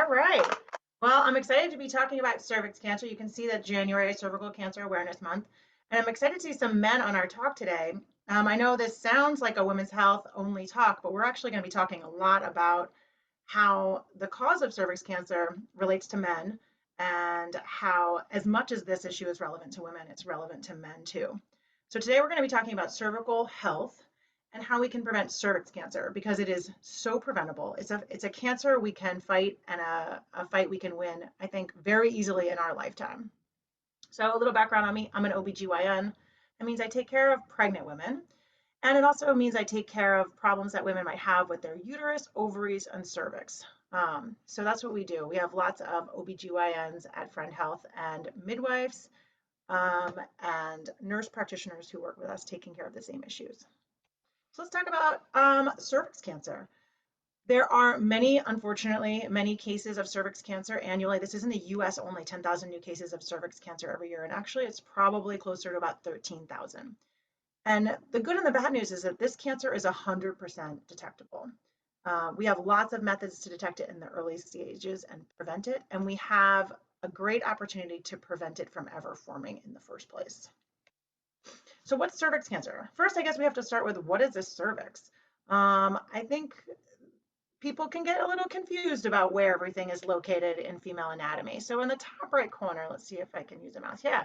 All right. Well, I'm excited to be talking about cervix cancer. You can see that January is Cervical Cancer Awareness Month, and I'm excited to see some men on our talk today. I know this sounds like a women's health only talk, but we're actually going to be talking a lot about how the cause of cervix cancer relates to men and how, as much as this issue is relevant to women, it's relevant to men too. So today we're going to be talking about cervical health and how we can prevent cervix cancer because it is so preventable. It's a cancer we can fight and a fight we can win, I think, very easily in our lifetime. So a little background on me, I'm an OBGYN. That means I take care of pregnant women. And it also means I take care of problems that women might have with their uterus, ovaries, and cervix. So that's what we do. We have lots of OBGYNs at Friend Health and midwives and nurse practitioners who work with us taking care of the same issues. So let's talk about cervix cancer. There are many, unfortunately, many cases of cervix cancer annually. This is in the US only, 10,000 new cases of cervix cancer every year. And actually, it's probably closer to about 13,000. And the good and the bad news is that this cancer is 100% detectable. We have lots of methods to detect it in the early stages and prevent it. And we have a great opportunity to prevent it from ever forming in the first place. So what's cervix cancer? First, I guess we have to start with what is a cervix? I think people can get a little confused about where everything is located in female anatomy. So in the top right corner, let's see if I can use a mouse. Yeah.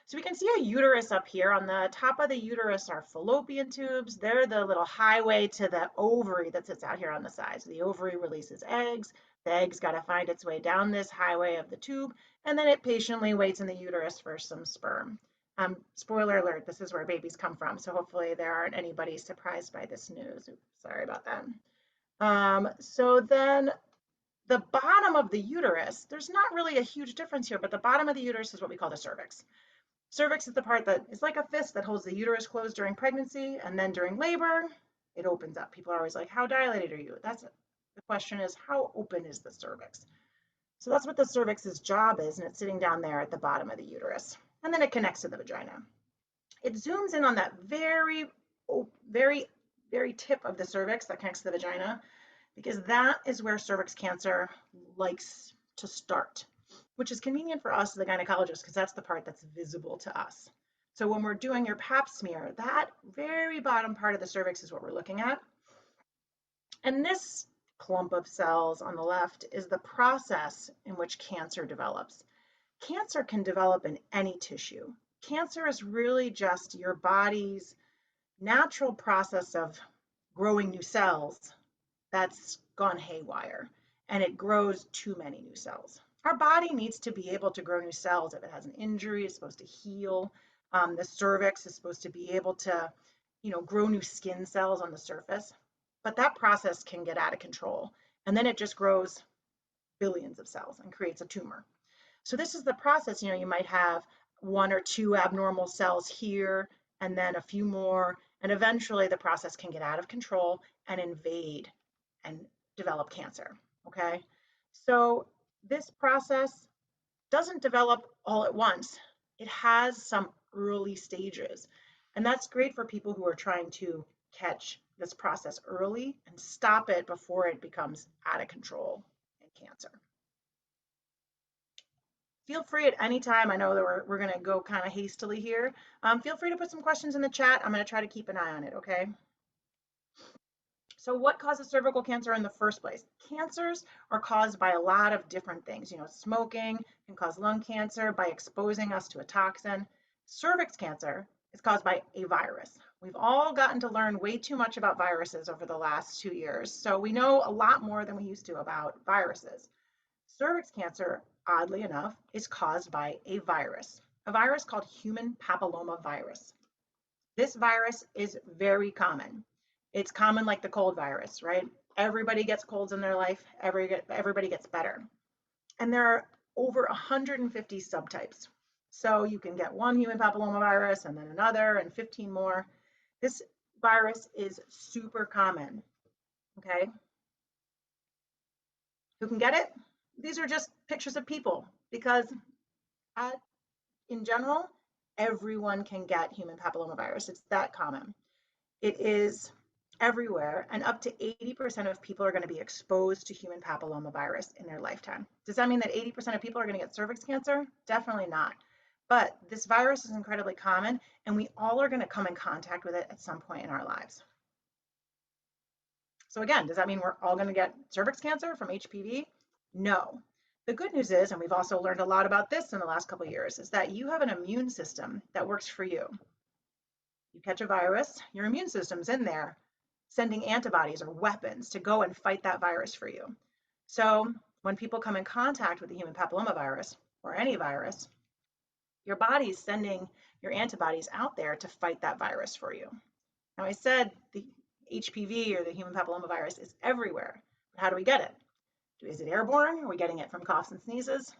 So we can see a uterus up here. On the top of the uterus are fallopian tubes. They're the little highway to the ovary that sits out here on the side. So the ovary releases eggs. The eggs got to find its way down this highway of the tube, and then it patiently waits in the uterus for some sperm. Spoiler alert, this is where babies come from. So hopefully there aren't anybody surprised by this news. Oops, sorry about that. So then the bottom of the uterus, there's not really a huge difference here, but the bottom of the uterus is what we call the cervix. Cervix is the part that is like a fist that holds the uterus closed during pregnancy, and then during labor, it opens up. People are always like, how dilated are you? The question is, how open is the cervix? So that's what the cervix's job is, and it's sitting down there at the bottom of the uterus. And then it connects to the vagina. It zooms in on that very, very, very tip of the cervix that connects to the vagina, because that is where cervix cancer likes to start, which is convenient for us, the gynecologist, because that's the part that's visible to us. So when we're doing your pap smear, that very bottom part of the cervix is what we're looking at. And this clump of cells on the left is the process in which cancer develops. Cancer can develop in any tissue. Cancer is really just your body's natural process of growing new cells that's gone haywire, and it grows too many new cells. Our body needs to be able to grow new cells. If it has an injury, it's supposed to heal. The cervix is supposed to be able to, grow new skin cells on the surface. But that process can get out of control, and then it just grows billions of cells and creates a tumor. So this is the process. You might have one or two abnormal cells here, and then a few more, and eventually the process can get out of control and invade and develop cancer. Okay, so this process doesn't develop all at once. It has some early stages, and that's great for people who are trying to catch this process early and stop it before it becomes out of control and cancer. Feel free at any time. I know that we're going to go kind of hastily here. Feel free to put some questions in the chat. I'm going to try to keep an eye on it, okay? So what causes cervical cancer in the first place? Cancers are caused by a lot of different things. Smoking can cause lung cancer by exposing us to a toxin. Cervix cancer is caused by a virus. We've all gotten to learn way too much about viruses over the last 2 years, so we know a lot more than we used to about viruses. Cervix cancer, oddly enough, is caused by a virus called human papilloma virus. This virus is very common. It's common like the cold virus, right? Everybody gets colds in their life. Everybody gets better. And there are over 150 subtypes. So you can get one human papilloma virus and then another and 15 more. This virus is super common, okay? Who can get it? These are just pictures of people because in general, everyone can get human papillomavirus. It's that common. It is everywhere, and up to 80% of people are going to be exposed to human papillomavirus in their lifetime. Does that mean that 80% of people are going to get cervix cancer? Definitely not. But this virus is incredibly common, and we all are going to come in contact with it at some point in our lives. So again, does that mean we're all going to get cervix cancer from HPV? No. The good news is, and we've also learned a lot about this in the last couple of years, is that you have an immune system that works for you. You catch a virus, your immune system's in there sending antibodies or weapons to go and fight that virus for you. So when people come in contact with the human papillomavirus or any virus, your body's sending your antibodies out there to fight that virus for you. Now, I said the HPV or the human papillomavirus is everywhere. But how do we get it? Is it airborne? Are we getting it from coughs and sneezes?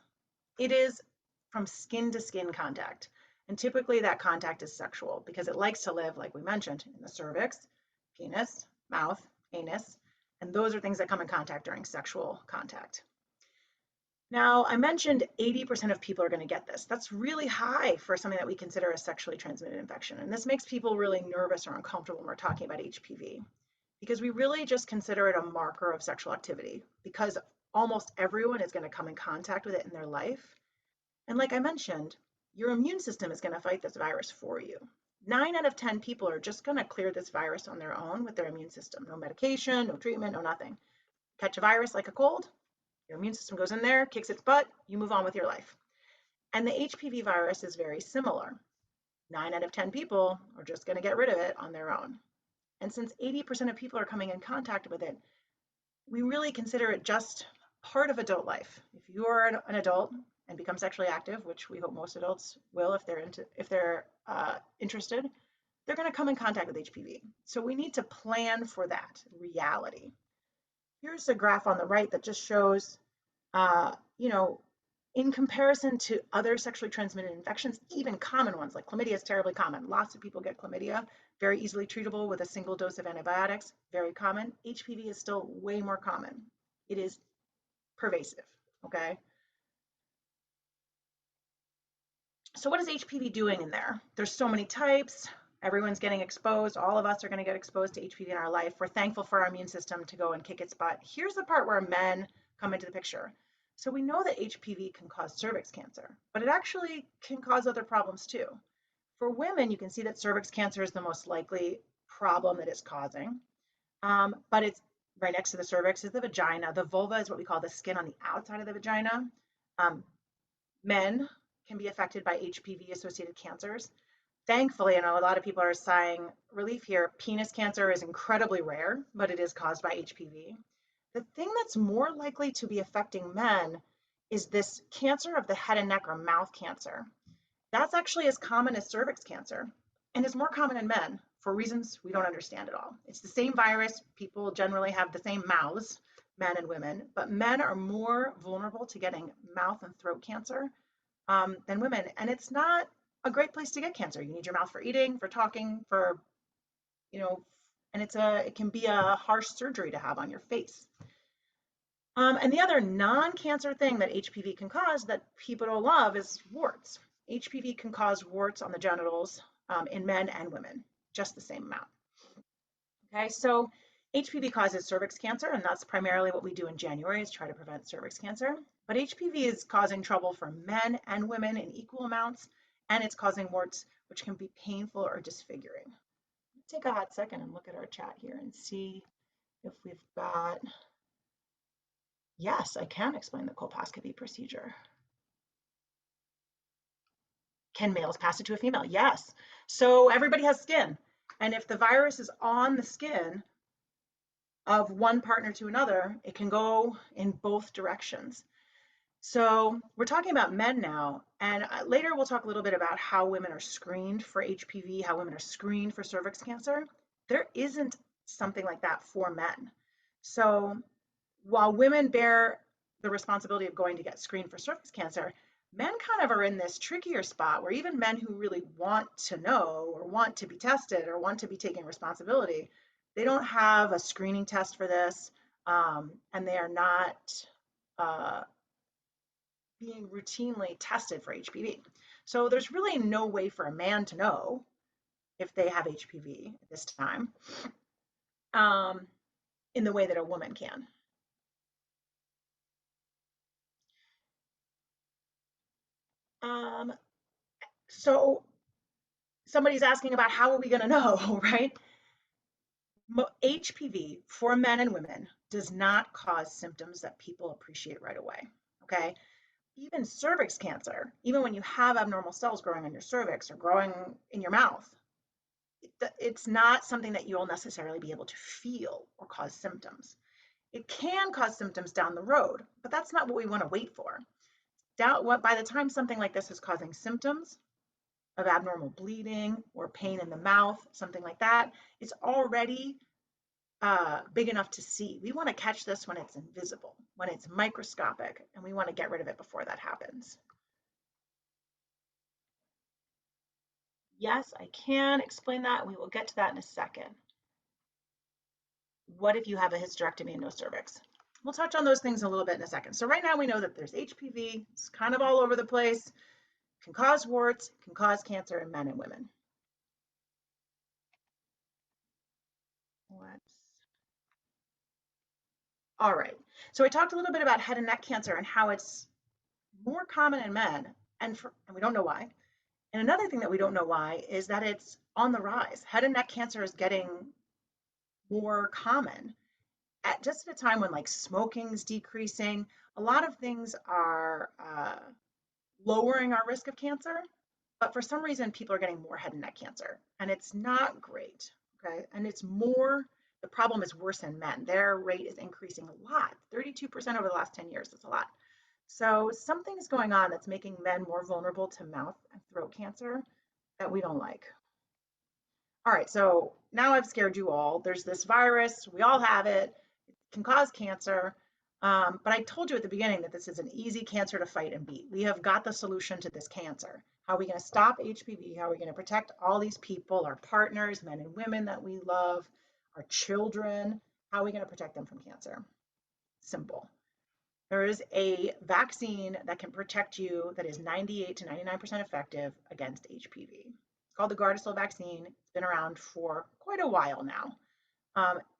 It is from skin to skin contact. And typically that contact is sexual because it likes to live, like we mentioned, in the cervix, penis, mouth, anus. And those are things that come in contact during sexual contact. Now, I mentioned 80% of people are going to get this. That's really high for something that we consider a sexually transmitted infection. And this makes people really nervous or uncomfortable when we're talking about HPV because we really just consider it a marker of sexual activity because almost everyone is going to come in contact with it in their life. And like I mentioned, your immune system is going to fight this virus for you. 9 out of 10 people are just going to clear this virus on their own with their immune system. No medication, no treatment, no nothing. Catch a virus like a cold, your immune system goes in there, kicks its butt, you move on with your life. And the HPV virus is very similar. 9 out of 10 people are just going to get rid of it on their own. And since 80% of people are coming in contact with it, we really consider it just part of adult life. If you're an adult and become sexually active, which we hope most adults will if they're interested, they're going to come in contact with HPV. So we need to plan for that reality. Here's a graph on the right that just shows, you know, in comparison to other sexually transmitted infections, even common ones like chlamydia is terribly common. Lots of people get chlamydia, very easily treatable with a single dose of antibiotics, very common. HPV is still way more common. It is pervasive, okay? So what is HPV doing in there? There's so many types. Everyone's getting exposed. All of us are going to get exposed to HPV in our life. We're thankful for our immune system to go and kick its butt. Here's the part where men come into the picture. So we know that HPV can cause cervix cancer, but it actually can cause other problems too. For women, you can see that cervix cancer is the most likely problem that it's causing. But it's right next to the cervix is the vagina. The vulva is what we call the skin on the outside of the vagina. Men can be affected by HPV associated cancers. Thankfully, I know a lot of people are sighing relief here. Penis cancer is incredibly rare, but it is caused by HPV. The thing that's more likely to be affecting men is this cancer of the head and neck or mouth cancer. That's actually as common as cervix cancer and is more common in men for reasons we don't understand at all. It's the same virus. People generally have the same mouths, men and women, but men are more vulnerable to getting mouth and throat cancer than women. And it's not a great place to get cancer. You need your mouth for eating, for talking, for, you know, and it can be a harsh surgery to have on your face. And the other non-cancer thing that HPV can cause that people don't love is warts. HPV can cause warts on the genitals in men and women, just the same amount. Okay, so HPV causes cervix cancer, and that's primarily what we do in January is try to prevent cervix cancer. But HPV is causing trouble for men and women in equal amounts, and it's causing warts, which can be painful or disfiguring. Take a hot second and look at our chat here and see if we've got, yes, I can explain the colposcopy procedure. Can males pass it to a female? Yes. So everybody has skin. And if the virus is on the skin of one partner to another, it can go in both directions. So we're talking about men now, and later we'll talk a little bit about how women are screened for HPV, how women are screened for cervix cancer. There isn't something like that for men. So while women bear the responsibility of going to get screened for cervix cancer, men kind of are in this trickier spot where even men who really want to know or want to be tested or want to be taking responsibility, they don't have a screening test for this, and they are not being routinely tested for HPV. So there's really no way for a man to know if they have HPV at this time. um, in the way that a woman can. Um, so somebody's asking about how are we going to know, right? HPV for men and women does not cause symptoms that people appreciate right away. Okay. Even cervix cancer, even when you have abnormal cells growing on your cervix or growing in your mouth, it's not something that you'll necessarily be able to feel or cause symptoms. It can cause symptoms down the road, but that's not what we want to wait for. By the time something like this is causing symptoms of abnormal bleeding or pain in the mouth, something like that, it's already big enough to see. We want to catch this when it's invisible, when it's microscopic, and we want to get rid of it before that happens. Yes, I can explain that. We will get to that in a second. What if you have a hysterectomy and no cervix? We'll touch on those things a little bit in a second. So right now we know that there's HPV. It's kind of all over the place. Can cause warts, can cause cancer in men and women. Let's All right. So I talked a little bit about head and neck cancer and how it's more common in men, and we don't know why. And another thing that we don't know why is that it's on the rise. Head and neck cancer is getting more common at just at a time when like smoking's decreasing. A lot of things are lowering our risk of cancer, but for some reason people are getting more head and neck cancer, and it's not great. Okay, and it's more. The problem is worse in men. Their rate is increasing a lot, 32% over the last 10 years. That's a lot. So something's going on that's making men more vulnerable to mouth and throat cancer that we don't like. All right, so now I've scared you all. There's this virus, we all have it, it can cause cancer. But I told you at the beginning that this is an easy cancer to fight and beat. We have got the solution to this cancer. How are we going to stop HPV? How are we going to protect all these people, our partners, men and women that we love, our children? How are we going to protect them from cancer? Simple. There is a vaccine that can protect you that is 98 to 99% effective against HPV. It's called the Gardasil vaccine. It's been around for quite a while now.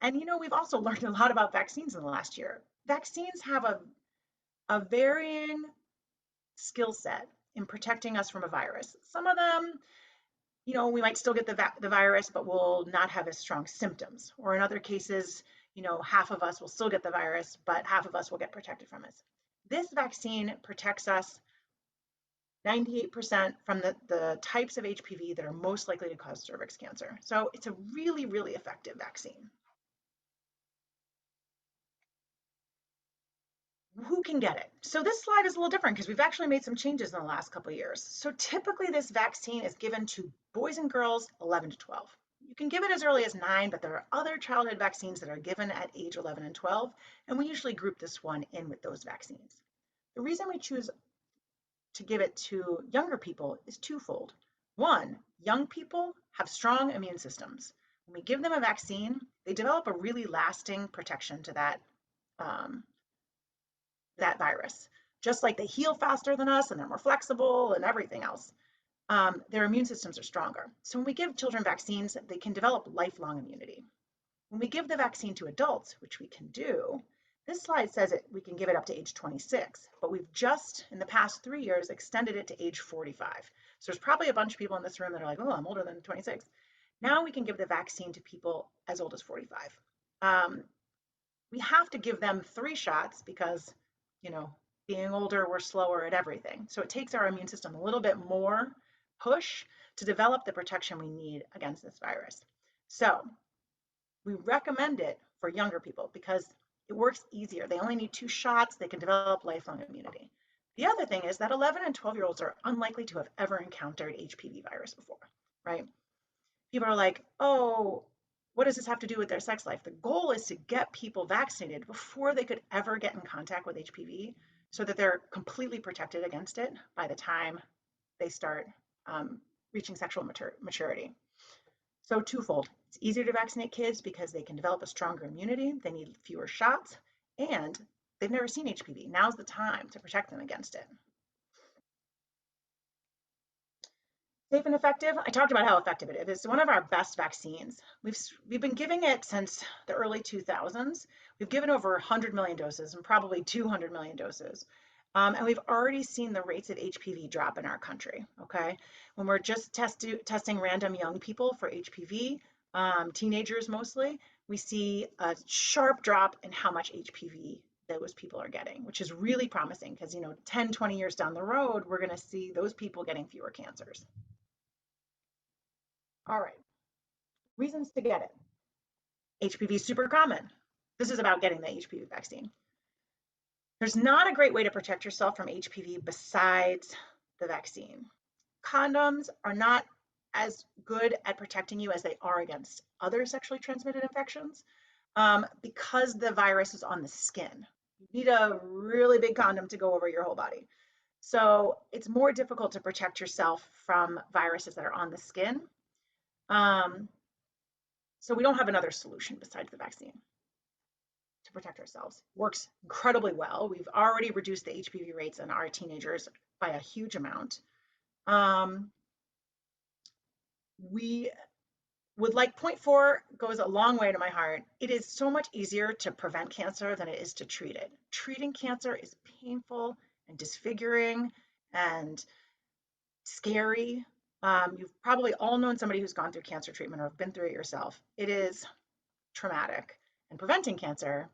And we've also learned a lot about vaccines in the last year. Vaccines have a varying skill set in protecting us from a virus. Some of them, we might still get the virus, but will not have as strong symptoms. Or in other cases, half of us will still get the virus, but half of us will get protected from it. This vaccine protects us 98% from the types of HPV that are most likely to cause cervix cancer. So it's a really, really effective vaccine. Who can get it? So this slide is a little different because we've actually made some changes in the last couple of years. So typically this vaccine is given to boys and girls 11 to 12. You can give it as early as 9, but there are other childhood vaccines that are given at age 11 and 12, and we usually group this one in with those vaccines. The reason we choose to give it to younger people is twofold. One, young people have strong immune systems. When we give them a vaccine, they develop a really lasting protection to um, that virus. Just like they heal faster than us and they're more flexible and everything else, their immune systems are stronger. So when we give children vaccines, they can develop lifelong immunity. When we give the vaccine to adults, which we can do, this slide says we can give it up to age 26, but we've just in the past 3 years extended it to age 45. So there's probably a bunch of people in this room that are like, oh, I'm older than 26. Now we can give the vaccine to people as old as 45. We have to give them 3 shots because, you know, being older, we're slower at everything. So it takes our immune system a little bit more push to develop the protection we need against this virus. So we recommend it for younger people because it works easier. They only need 2 shots. They can develop lifelong immunity. The other thing is that 11 and 12-year-olds are unlikely to have ever encountered HPV virus before, right? People are like, oh, what does this have to do with their sex life? The goal is to get people vaccinated before they could ever get in contact with HPV so that they're completely protected against it by the time they start reaching sexual maturity. So twofold, it's easier to vaccinate kids because they can develop a stronger immunity, they need fewer shots, and they've never seen HPV. Now's the time to protect them against it. Safe and effective. I talked about how effective it is. It's one of our best vaccines. We've been giving it since the early 2000s. We've given over 100 million doses and probably 200 million doses. And we've already seen the rates of HPV drop in our country. Okay, when we're just testing random young people for HPV, teenagers mostly, we see a sharp drop in how much HPV those people are getting, which is really promising because, 10, 20 years down the road, we're going to see those people getting fewer cancers. All right, reasons to get it. HPV is super common. This is about getting the HPV vaccine. There's not a great way to protect yourself from HPV besides the vaccine. Condoms are not as good at protecting you as they are against other sexually transmitted infections because the virus is on the skin. You need a really big condom to go over your whole body. So it's more difficult to protect yourself from viruses that are on the skin. So we don't have another solution besides the vaccine to protect ourselves. Works incredibly well. We've already reduced the HPV rates in our teenagers by a huge amount. We would like point 4 goes a long way to my heart. It is so much easier to prevent cancer than it is to treat it. Treating cancer is painful and disfiguring and scary. You've probably all known somebody who's gone through cancer treatment or have been through it yourself. It is traumatic, and preventing cancer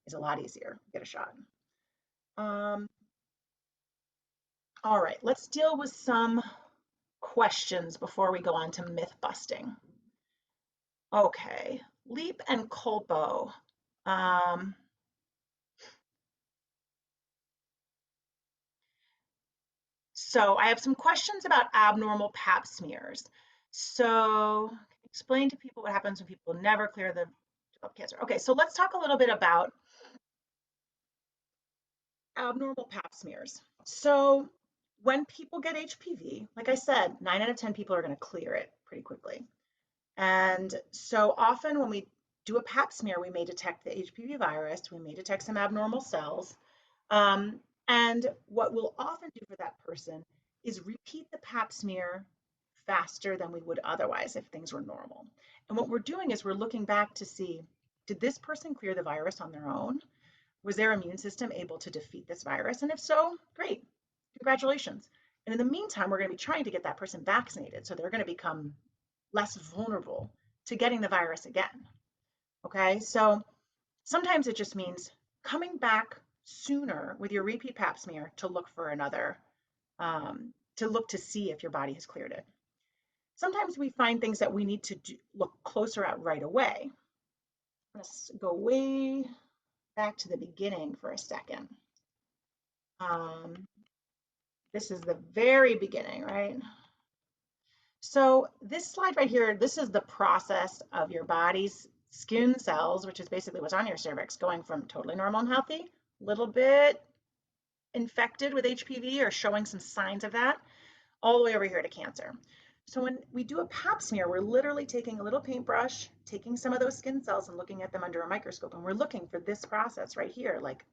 is a lot easier. Get a shot. All right, let's deal with some questions before we go on to myth busting. Okay, LEAP and colpo. So I have some questions about abnormal pap smears. So explain to people what happens when people never clear the cancer. Okay, so let's talk a little bit about abnormal pap smears. So when people get HPV, like I said, 9 out of 10 people are going to clear it pretty quickly. And so often when we do a pap smear, we may detect the HPV virus, we may detect some abnormal cells. And what we'll often do for that person is repeat the pap smear faster than we would otherwise if things were normal. And what we're doing is we're looking back to see, did this person clear the virus on their own? Was their immune system able to defeat this virus? And if so, great, congratulations. And in the meantime, we're going to be trying to get that person vaccinated so they're going to become less vulnerable to getting the virus again. Okay, so sometimes it just means coming back sooner with your repeat pap smear to look for another, to look to see if your body has cleared it. Sometimes we find things that we need to look closer at right away. Let's go way back to the beginning for a second. This is the very beginning, right? So this slide right here, this is the process of your body's skin cells, which is basically what's on your cervix, going from totally normal and healthy, a little bit infected with HPV or showing some signs of that, all the way over here to cancer. So when we do a pap smear, we're literally taking a little paintbrush, taking some of those skin cells and looking at them under a microscope. And we're looking for this process right here. Like,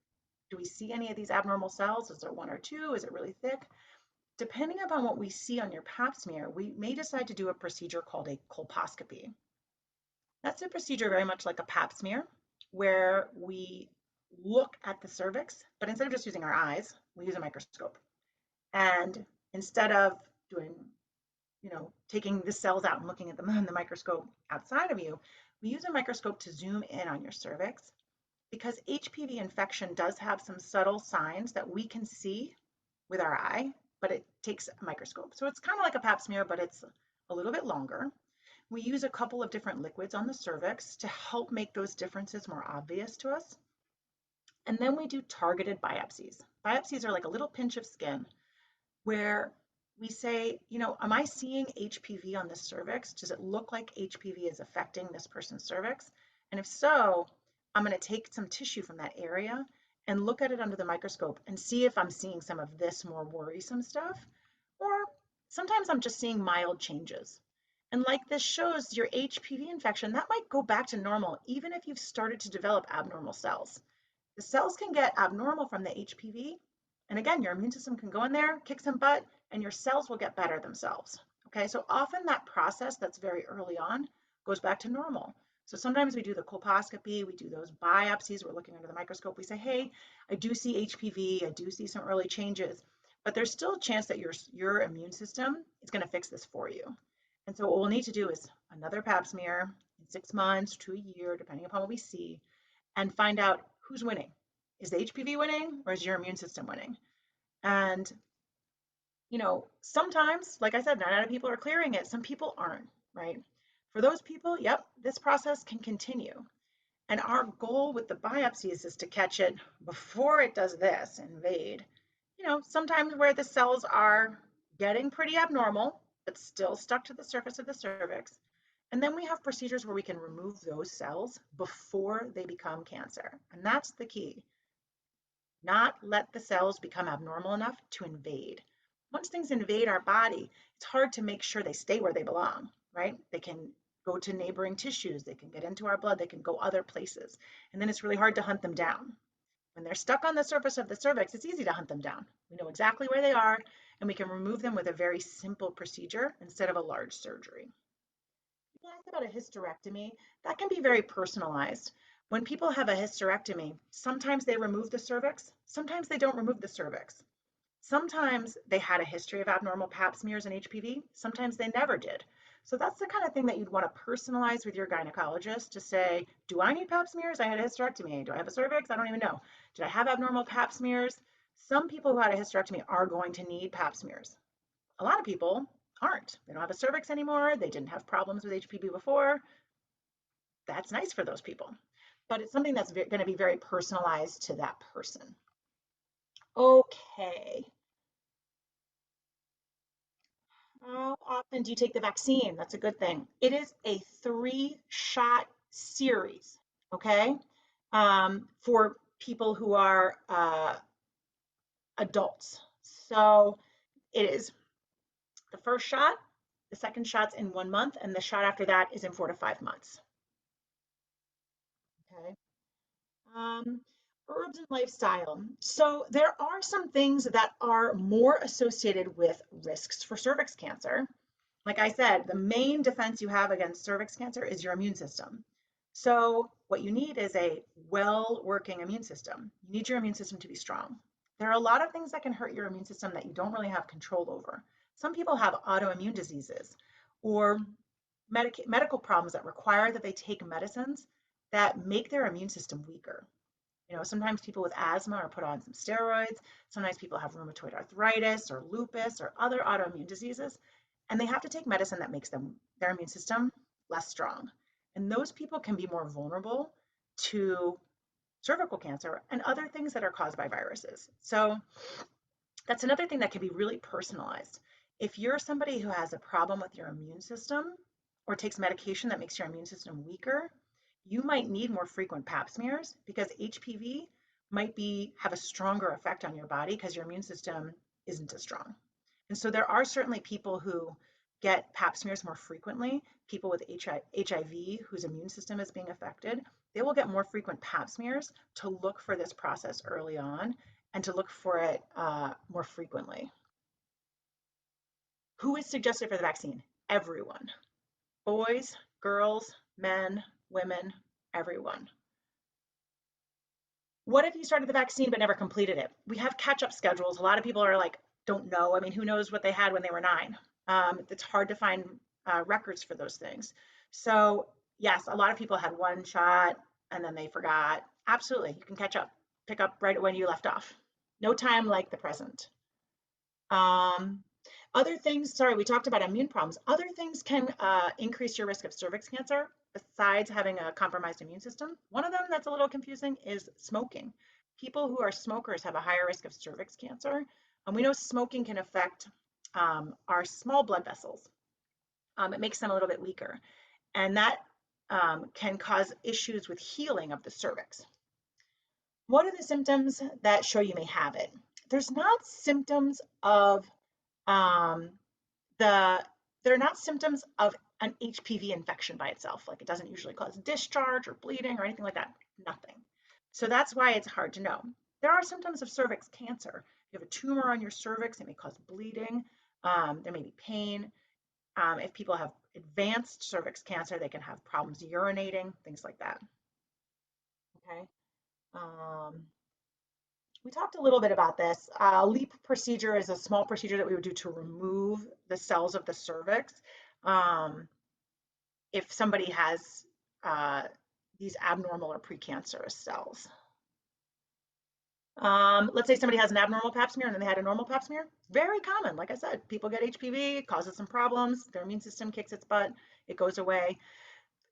do we see any of these abnormal cells? Is there 1 or 2? Is it really thick? Depending upon what we see on your pap smear, we may decide to do a procedure called a colposcopy. That's a procedure very much like a pap smear, where we look at the cervix, but instead of just using our eyes, we use a microscope. And instead of doing, taking the cells out and looking at them in the microscope outside of you, we use a microscope to zoom in on your cervix, because HPV infection does have some subtle signs that we can see with our eye, but it takes a microscope. So it's kind of like a pap smear, but it's a little bit longer. We use a couple of different liquids on the cervix to help make those differences more obvious to us. And then we do targeted biopsies. Biopsies are like a little pinch of skin where we say, am I seeing HPV on this cervix? Does it look like HPV is affecting this person's cervix? And if so, I'm going to take some tissue from that area and look at it under the microscope and see if I'm seeing some of this more worrisome stuff, or sometimes I'm just seeing mild changes. And like this shows, your HPV infection, that might go back to normal even if you've started to develop abnormal cells. The cells can get abnormal from the HPV, and again, your immune system can go in there, kick some butt, and your cells will get better themselves. Okay, so often that process that's very early on goes back to normal. So sometimes we do the colposcopy, we do those biopsies, we're looking under the microscope, we say, hey, I do see HPV, I do see some early changes, but there's still a chance that your immune system is going to fix this for you. And so what we'll need to do is another pap smear in 6 months to a year, depending upon what we see, and find out who's winning. Is the HPV winning or is your immune system winning? And sometimes, like I said, not a lot of people are clearing it. Some people aren't, right? For those people, yep, this process can continue. And our goal with the biopsies is to catch it before it does this, invade. Sometimes where the cells are getting pretty abnormal, but still stuck to the surface of the cervix. And then we have procedures where we can remove those cells before they become cancer. And that's the key. Not let the cells become abnormal enough to invade. Once things invade our body, it's hard to make sure they stay where they belong, right? They can go to neighboring tissues, they can get into our blood, they can go other places. And then it's really hard to hunt them down. When they're stuck on the surface of the cervix, it's easy to hunt them down. We know exactly where they are, and we can remove them with a very simple procedure instead of a large surgery. People ask about a hysterectomy. That can be very personalized. When people have a hysterectomy, sometimes they remove the cervix, sometimes they don't remove the cervix. Sometimes they had a history of abnormal pap smears and HPV, sometimes they never did. So that's the kind of thing that you'd want to personalize with your gynecologist to say, do I need pap smears? I had a hysterectomy. Do I have a cervix? I don't even know. Did I have abnormal pap smears? Some people who had a hysterectomy are going to need pap smears. A lot of people aren't. They don't have a cervix anymore. They didn't have problems with HPV before. That's nice for those people. But it's something that's going to be very personalized to that person. Okay. How often do you take the vaccine? That's a good thing. It is a 3-shot series, okay, for people who are adults. So it is the first shot, the second shot's in 1 month, and the shot after that is in 4 to 5 months. Okay. Um, Herbs and lifestyle. So there are some things that are more associated with risks for cervix cancer. Like I said, the main defense you have against cervix cancer is your immune system. So what you need is a well-working immune system. You need your immune system to be strong. There are a lot of things that can hurt your immune system that you don't really have control over. Some people have autoimmune diseases or medical problems that require that they take medicines that make their immune system weaker. Sometimes people with asthma are put on some steroids. Sometimes people have rheumatoid arthritis or lupus or other autoimmune diseases, and they have to take medicine that makes their immune system less strong. And those people can be more vulnerable to cervical cancer and other things that are caused by viruses. So that's another thing that can be really personalized. If you're somebody who has a problem with your immune system or takes medication that makes your immune system weaker, you might need more frequent pap smears because HPV might have a stronger effect on your body because your immune system isn't as strong. And so there are certainly people who get pap smears more frequently. People with HIV whose immune system is being affected, they will get more frequent pap smears to look for this process early on and to look for it more frequently. Who is suggested for the vaccine? Everyone. Boys, girls, men, women, everyone. What if you started the vaccine but never completed it? We have catch-up schedules. A lot of people are like, don't know. I mean, who knows what they had when they were 9? It's hard to find records for those things. So yes, a lot of people had one shot and then they forgot. Absolutely, you can catch up, pick up right when you left off. No time like the present. Um, Other things, sorry, we talked about immune problems. Other things can increase your risk of cervix cancer besides having a compromised immune system. One of them that's a little confusing is smoking. People who are smokers have a higher risk of cervix cancer. And we know smoking can affect our small blood vessels. It makes them a little bit weaker. And that can cause issues with healing of the cervix. What are the symptoms that show you may have it? There's not symptoms of um, they're not symptoms of an HPV infection by itself. Like it doesn't usually cause discharge or bleeding or anything like that. Nothing. So that's why it's hard to know. There are symptoms of cervix cancer. If you have a tumor on your cervix, it may cause bleeding. There may be pain. If people have advanced cervix cancer, they can have problems urinating, things like that. Okay. Um, we talked a little bit about this. LEAP procedure is a small procedure that we would do to remove the cells of the cervix. Um, if somebody has uh, these abnormal or precancerous cells. Let's say somebody has an abnormal pap smear and then they had a normal pap smear. Very common. Like I said, people get HPV, it causes some problems. Their immune system kicks its butt, it goes away.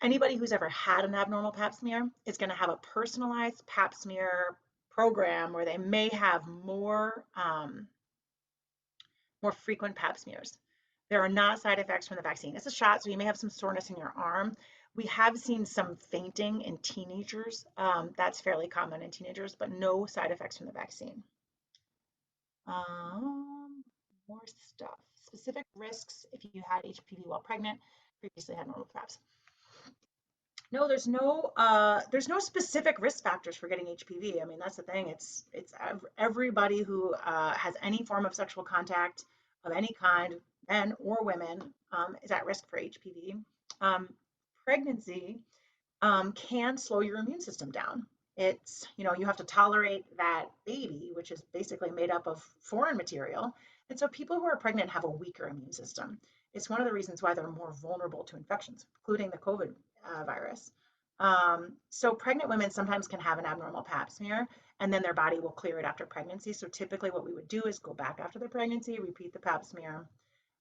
Anybody who's ever had an abnormal pap smear is going to have a personalized pap smear program where they may have more frequent pap smears. There are not side effects from the vaccine. It's a shot, so you may have some soreness in your arm. We have seen some fainting in teenagers. That's fairly common in teenagers, but no side effects from the vaccine. More stuff. Specific risks if you had HPV while pregnant, previously had normal paps. No, there's no specific risk factors for getting HPV. I mean, that's the thing. It's everybody who has any form of sexual contact of any kind, men or women, is at risk for HPV. Um, Pregnancy can slow your immune system down. It's, you have to tolerate that baby, which is basically made up of foreign material. And so people who are pregnant have a weaker immune system. It's one of the reasons why they're more vulnerable to infections, including the COVID virus. So pregnant women sometimes can have an abnormal pap smear and then their body will clear it after pregnancy. So typically what we would do is go back after the pregnancy, repeat the pap smear.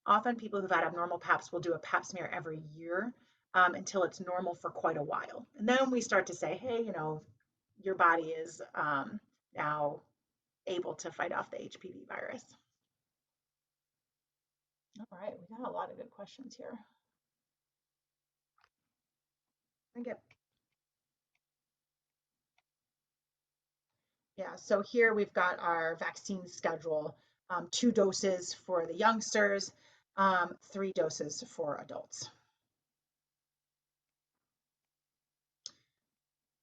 Often people who've had abnormal paps will do a pap smear every year until it's normal for quite a while. And then we start to say, hey, your body is now able to fight off the HPV virus. All right, we got a lot of good questions here. I get Yeah, so here we've got our vaccine schedule, 2 doses for the youngsters, 3 doses for adults.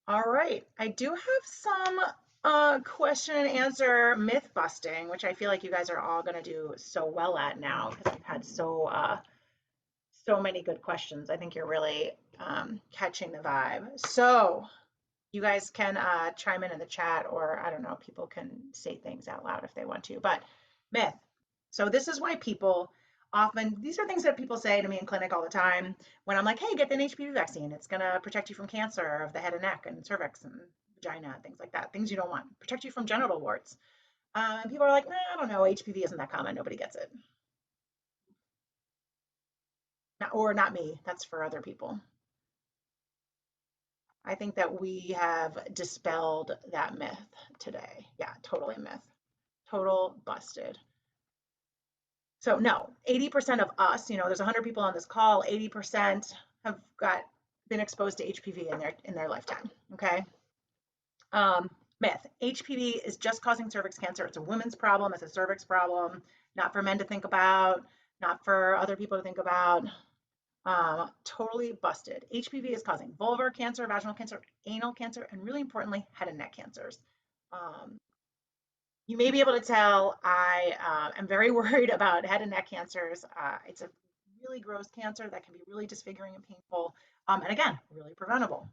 All right, I do have some question and answer myth busting, which I feel like you guys are all going to do so well at now because we've had so many good questions. I think you're really catching the vibe. So you guys can chime in the chat, or I don't know, people can say things out loud if they want to. But myth. So this is why people often, these are things that people say to me in clinic all the time when I'm like, hey, get the HPV vaccine. It's going to protect you from cancer of the head and neck and cervix and vagina and things like that, things you don't want, protect you from genital warts. And people are like, nah, I don't know, HPV isn't that common. Nobody gets it. Or not me. That's for other people. I think that we have dispelled that myth today. Yeah, totally myth. Total busted. So no, 80% of us, there's 100 people on this call, 80% have been exposed to HPV in their lifetime. Okay. Myth. HPV is just causing cervix cancer. It's a women's problem. It's a cervix problem. Not for men to think about. Not for other people to think about. Totally busted. HPV is causing vulvar cancer, vaginal cancer, anal cancer, and really importantly, head and neck cancers. Um, you may be able to tell I am very worried about head and neck cancers. It's a really gross cancer that can be really disfiguring and painful. And again, really preventable.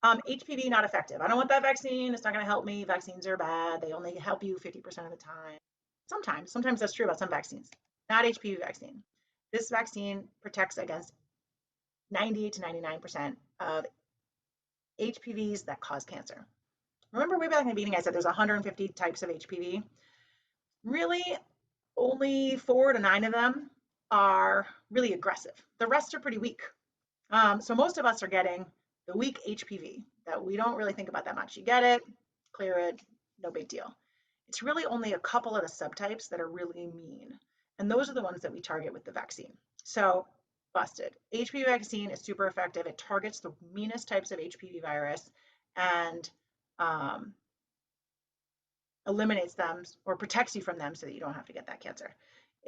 HPV not effective. I don't want that vaccine. It's not going to help me. Vaccines are bad. They only help you 50% of the time. Sometimes that's true about some vaccines. Not HPV vaccine. This vaccine protects against 98 to 99% of HPVs that cause cancer. Remember way back in the beginning, I said there's 150 types of HPV. Really, only 4 to 9 of them are really aggressive. The rest are pretty weak. So most of us are getting the weak HPV that we don't really think about that much. You get it, clear it, no big deal. It's really only a couple of the subtypes that are really mean. And those are the ones that we target with the vaccine. So busted. HPV vaccine is super effective. It targets the meanest types of HPV virus and eliminates them or protects you from them so that you don't have to get that cancer.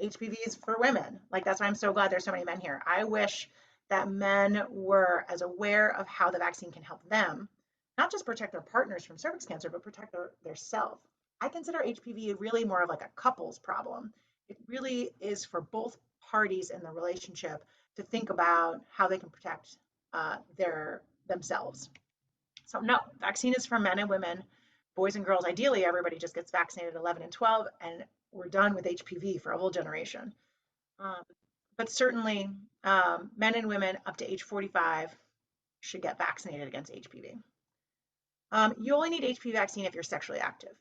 HPV is for women. Like, that's why I'm so glad there's so many men here. I wish that men were as aware of how the vaccine can help them, not just protect their partners from cervix cancer, but protect their self. I consider HPV really more of like a couples problem. It really is for both parties in the relationship to think about how they can protect their themselves. So no, vaccine is for men and women, boys and girls. Ideally, everybody just gets vaccinated at 11 and 12, and we're done with HPV for a whole generation. Um, but certainly, men and women up to age 45 should get vaccinated against HPV. You only need HPV vaccine if you're sexually active.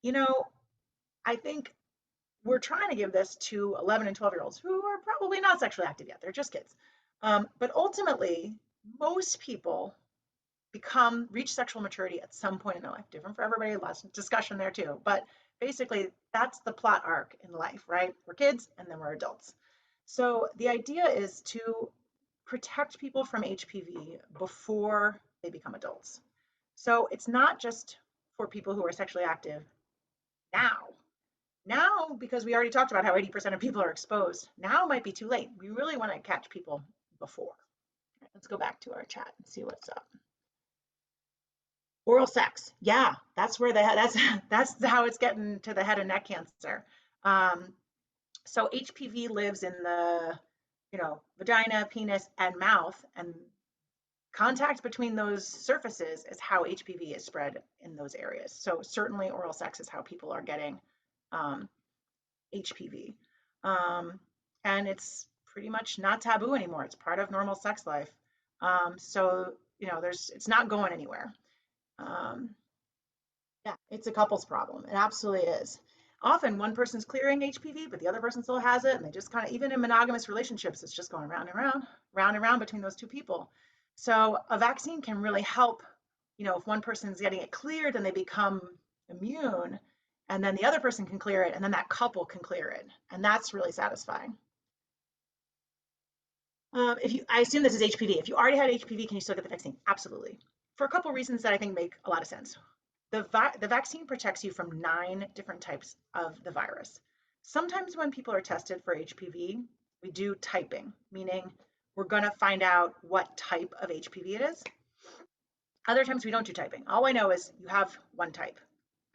You know, I think we're trying to give this to 11 and 12-year-olds who are probably not sexually active yet. They're just kids. But ultimately, most people reach sexual maturity at some point in their life. Different for everybody, lots of discussion there too. But basically, that's the plot arc in life, right? We're kids and then we're adults. So the idea is to protect people from HPV before they become adults. So it's not just for people who are sexually active now. Now, because we already talked about how 80% of people are exposed, now might be too late. We really want to catch people before. Let's go back to our chat and see what's up. Oral sex, yeah, that's where that's how it's getting to the head and neck cancer. Um, so HPV lives in the vagina, penis, and mouth, and contact between those surfaces is how HPV is spread in those areas. So certainly oral sex is how people are getting um, HPV. Um, and it's pretty much not taboo anymore. It's part of normal sex life. So, it's not going anywhere. Um, yeah, it's a couple's problem. It absolutely is. Often one person's clearing HPV, but the other person still has it. And they just kind of, even in monogamous relationships, it's just going round and round between those two people. So a vaccine can really help, if one person's getting it cleared and they become immune, and then the other person can clear it, and then that couple can clear it. And that's really satisfying. I assume this is HPV. If you already had HPV, can you still get the vaccine? Absolutely. For a couple reasons that I think make a lot of sense. The vaccine protects you from 9 different types of the virus. Sometimes when people are tested for HPV, we do typing, meaning we're going to find out what type of HPV it is. Other times we don't do typing. All I know is you have one type.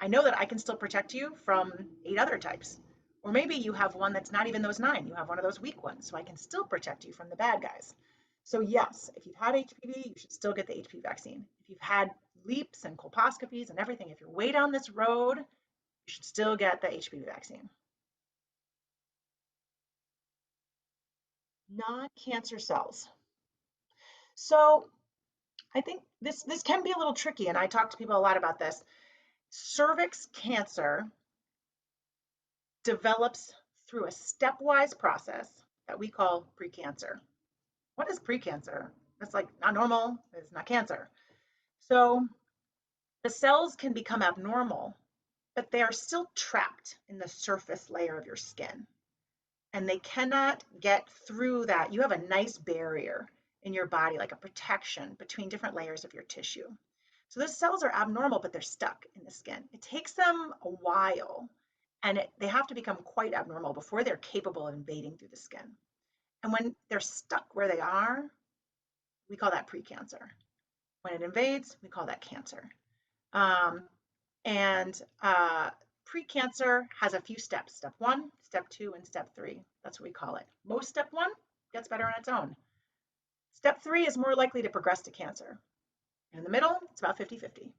I know that I can still protect you from 8 other types. Or maybe you have one that's not even those 9. You have one of those weak ones, so I can still protect you from the bad guys. So yes, if you've had HPV, you should still get the HPV vaccine. If you've had leaps and colposcopies and everything, if you're way down this road, you should still get the HPV vaccine. Non-cancer cells. So I think this can be a little tricky, and I talk to people a lot about this. Cervix cancer develops through a stepwise process that we call precancer. What is precancer? It's like not normal, it's not cancer. So the cells can become abnormal, but they are still trapped in the surface layer of your skin. And they cannot get through that. You have a nice barrier in your body, like a protection between different layers of your tissue. So those cells are abnormal, but they're stuck in the skin. It takes them a while, and they have to become quite abnormal before they're capable of invading through the skin. And when they're stuck where they are, we call that precancer. When it invades, we call that cancer. Um, and Precancer has a few steps: step 1, step 2, and step 3. That's what we call it. Most step 1 gets better on its own. Step 3 is more likely to progress to cancer. And in the middle, it's about 50-50.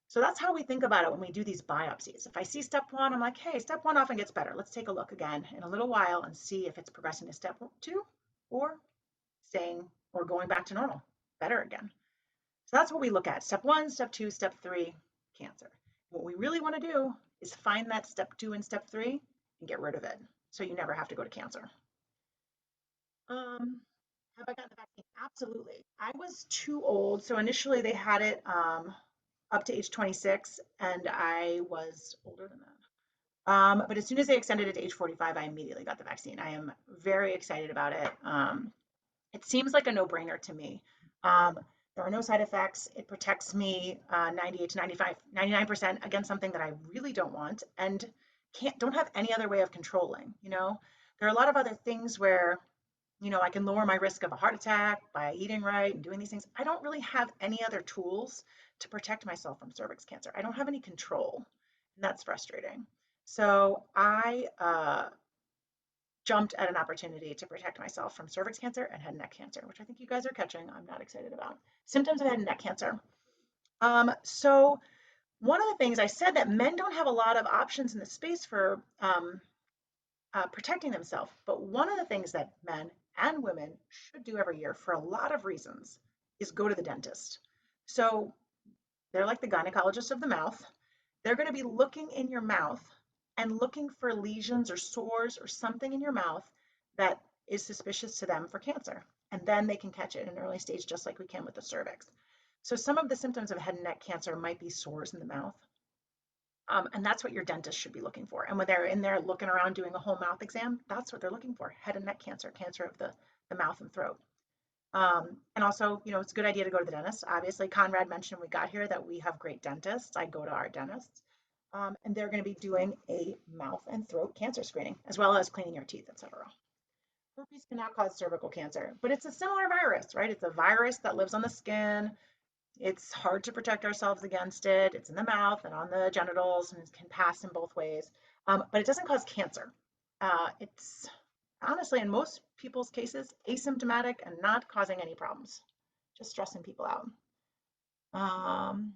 So that's how we think about it when we do these biopsies. If I see step 1, I'm like, hey, step 1 often gets better. Let's take a look again in a little while and see if it's progressing to step 2 or staying or going back to normal, better again. So that's what we look at: step 1, step 2, step 3, cancer. What we really want to do is find that step 2 and step 3 and get rid of it, so you never have to go to cancer. Have I gotten the vaccine? Absolutely. I was too old. So initially they had it up to age 26, and I was older than that. But as soon as they extended it to age 45, I immediately got the vaccine. I am very excited about it. It seems like a no-brainer to me. There are no side effects. It protects me 98 to 95, 99% against something that I really don't want and don't have any other way of controlling. There are a lot of other things where, I can lower my risk of a heart attack by eating right and doing these things. I don't really have any other tools to protect myself from cervix cancer. I don't have any control, and that's frustrating. So I jumped at an opportunity to protect myself from cervix cancer and head and neck cancer, which I think you guys are catching. I'm not excited about. Symptoms of head and neck cancer. So one of the things I said that men don't have a lot of options in the space for protecting themselves, but one of the things that men and women should do every year for a lot of reasons is go to the dentist. So they're like the gynecologist of the mouth. They're going to be looking in your mouth and looking for lesions or sores or something in your mouth that is suspicious to them for cancer. And then they can catch it in an early stage, just like we can with the cervix. So some of the symptoms of head and neck cancer might be sores in the mouth. And that's what your dentist should be looking for. And when they're in there looking around doing a whole mouth exam, that's what they're looking for: head and neck cancer, cancer of the mouth and throat. And also, it's a good idea to go to the dentist. Obviously, Conrad mentioned when we got here that we have great dentists. I go to our dentists, and they're going to be doing a mouth and throat cancer screening, as well as cleaning your teeth, etc. Herpes cannot cause cervical cancer, but it's a similar virus, right? It's a virus that lives on the skin. It's hard to protect ourselves against it. It's in the mouth and on the genitals and can pass in both ways. But it doesn't cause cancer. It's honestly, in most people's cases, asymptomatic and not causing any problems, just stressing people out. Um,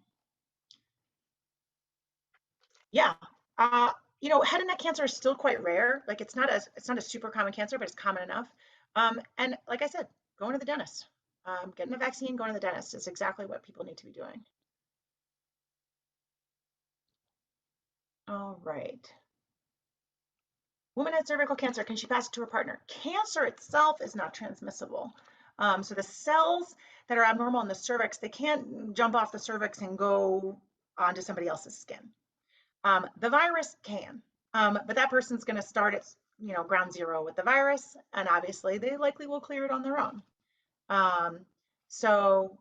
yeah. Head and neck cancer is still quite rare. Like it's not a super common cancer, but it's common enough. And like I said, going to the dentist, getting a vaccine, going to the dentist is exactly what people need to be doing. All right. Woman had cervical cancer. Can she pass it to her partner? Cancer itself is not transmissible. So the cells that are abnormal in the cervix, they can't jump off the cervix and go onto somebody else's skin. The virus can, but that person's going to start at ground zero with the virus, and obviously they likely will clear it on their own. So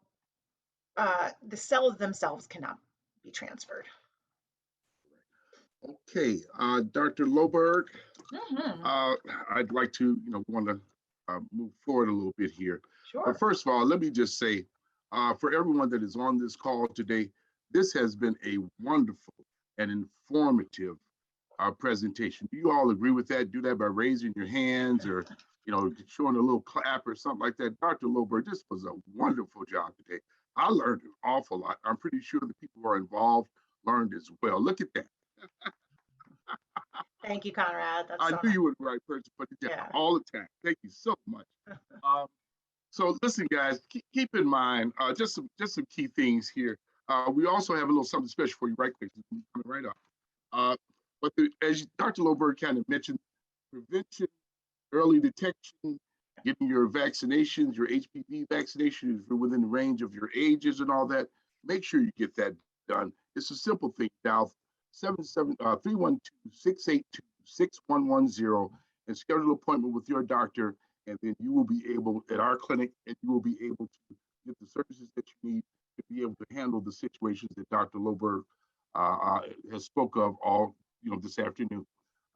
the cells themselves cannot be transferred. Okay, Dr. Loberg, Mm-hmm. I'd like to, want to move forward a little bit here. Sure. But first of all, let me just say, for everyone that is on this call today, this has been a wonderful and informative presentation. Do you all agree with that? Do that by raising your hands or, showing a little clap or something like that. Dr. Loberg, this was a wonderful job today. I learned an awful lot. I'm pretty sure the people who are involved learned as well. Look at that. Thank you, Conrad. That's I knew you were the right person to put it down all the time. Thank you so much. So listen, guys, keep in mind just some key things here. We also have a little something special for you right quick. Coming right up. But as Dr. Loberg kind of mentioned, prevention, early detection, getting your vaccinations, your HPV vaccinations, if you're within the range of your ages and all that, make sure you get that done. It's a simple thing. Dial 312-682-6110 and schedule an appointment with your doctor, and then you will be able, at our clinic, and you will be able to get the services that you need to be able to handle the situations that Dr. Loberg has spoke of all this afternoon.